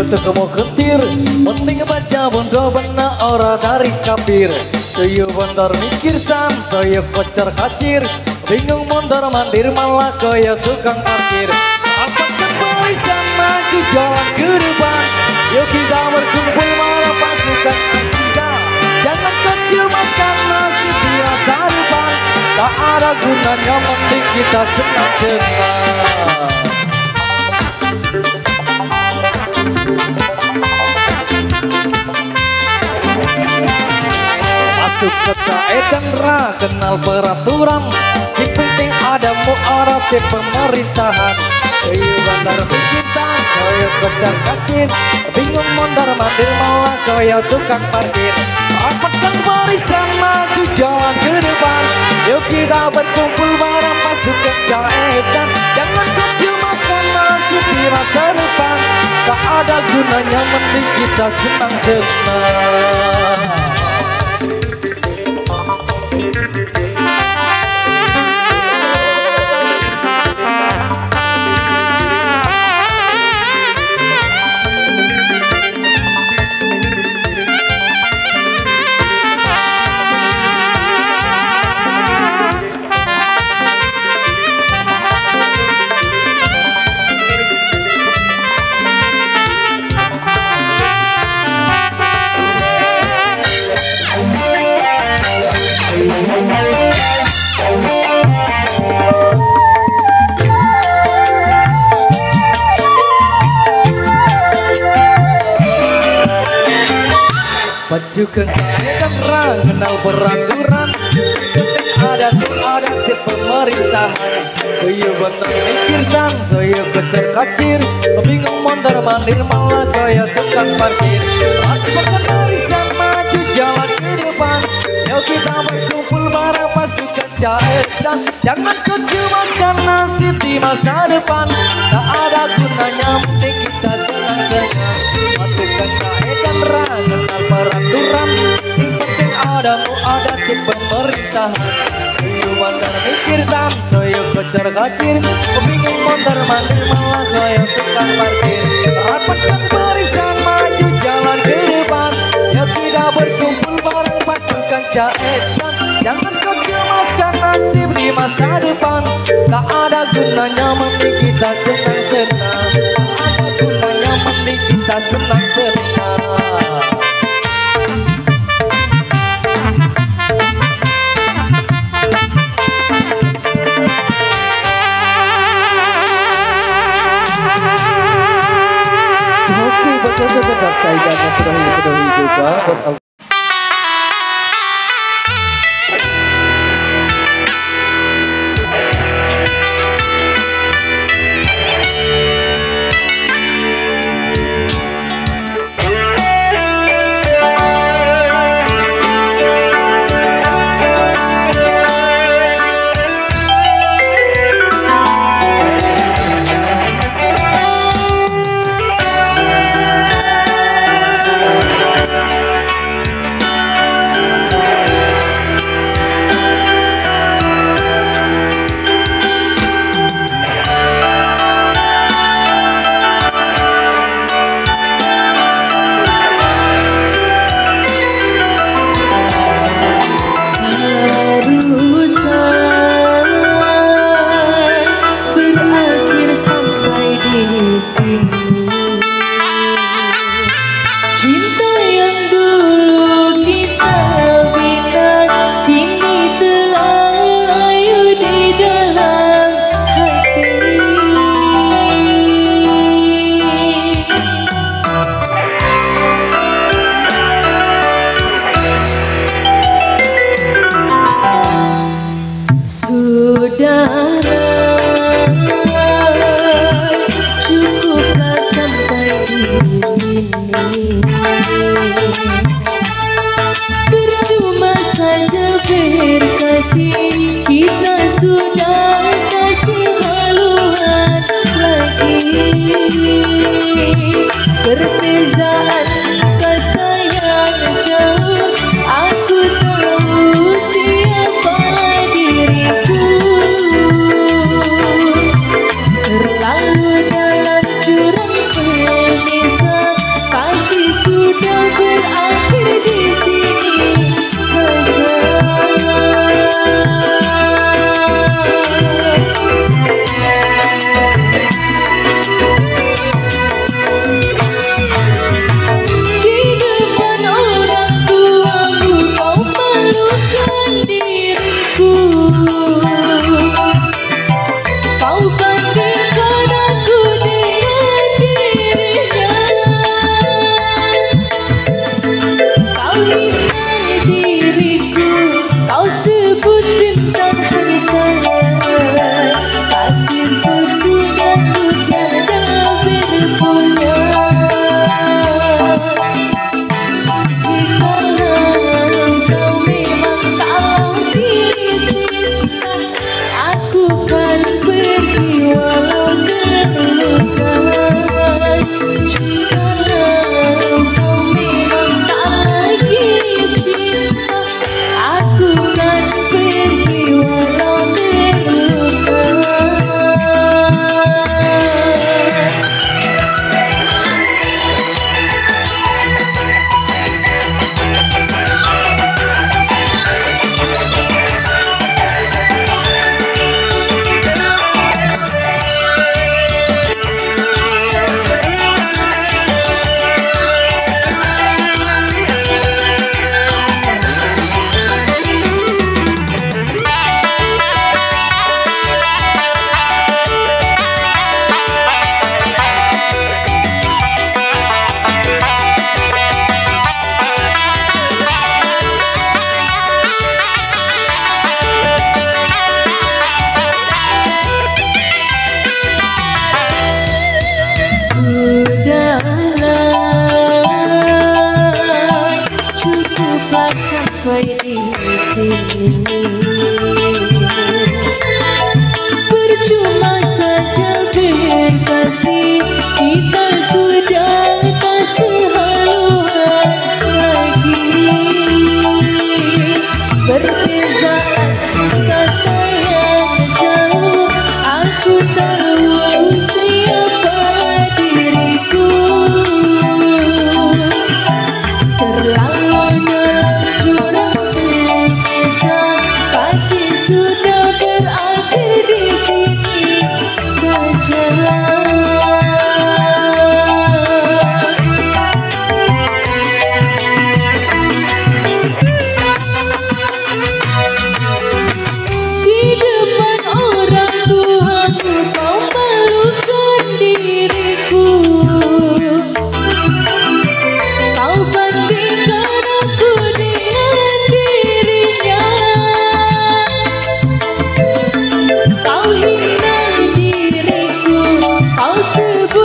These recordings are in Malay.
kamu ketir, penting baca bondo benak ora dari kapir. Saya bener mikir sam, saya kocar kacir, bingung mondar mandir malah kaya tukang parkir. Apa kembali sama di jalan ke depan, yuk kita berkumpul malah pasukan kita. Jangan kecemaskan nasib di masa depan, tak ada gunanya penting kita senang-senang. Masuk ke kaedan ra, kenal peraturan, si penting ada muarat di pemerintahan. Saya bandar pikiran, saya kejar kacir, bingung mondar mandir malah kaya tukang parkir. Rapatkan barisan maju jalan ke depan, yuk kita berkumpul bareng pasukan kaedan. Jangan kau cemaskan nasib di masa depan, tak ada gunanya mending kita senang-senang. Pasukan kaedan ra, kenal peraturan, ada di pemerintahan. Saya bener mikir dan saya kejar kacir, bingung mondar mandir malah kaya tukang parkir. Pasukan barisan maju jalan ke depan, yuk kita berkumpul bareng pasukan kaedan. Jangan kau cemaskan nasib di masa depan, tak ada gunanya penting kita senang-senang. Pasukan kaedan ra, kenal peraturan, sing penting ada di pemerintahan. Saya bandar mikir dan saya kejar kacir, bingung mondar mandir malah kaya tukang parkir. Rapatkan barisan maju jalan ke depan, yuk kita berkumpul bareng pasukan kaedan. Jangan kau cemaskan nasib di masa depan, tak ada gunanya mending kita senang-senang. Tak ada gunanya mending kita senang-senang. Oke, betul-betul saya dan sudah juga.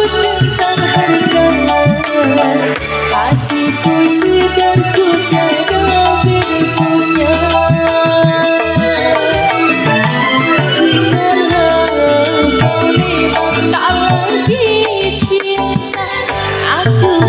tentang harga, kasihku sedang ku tiada berpunya. Jikalau kau memang tak lagi cinta, aku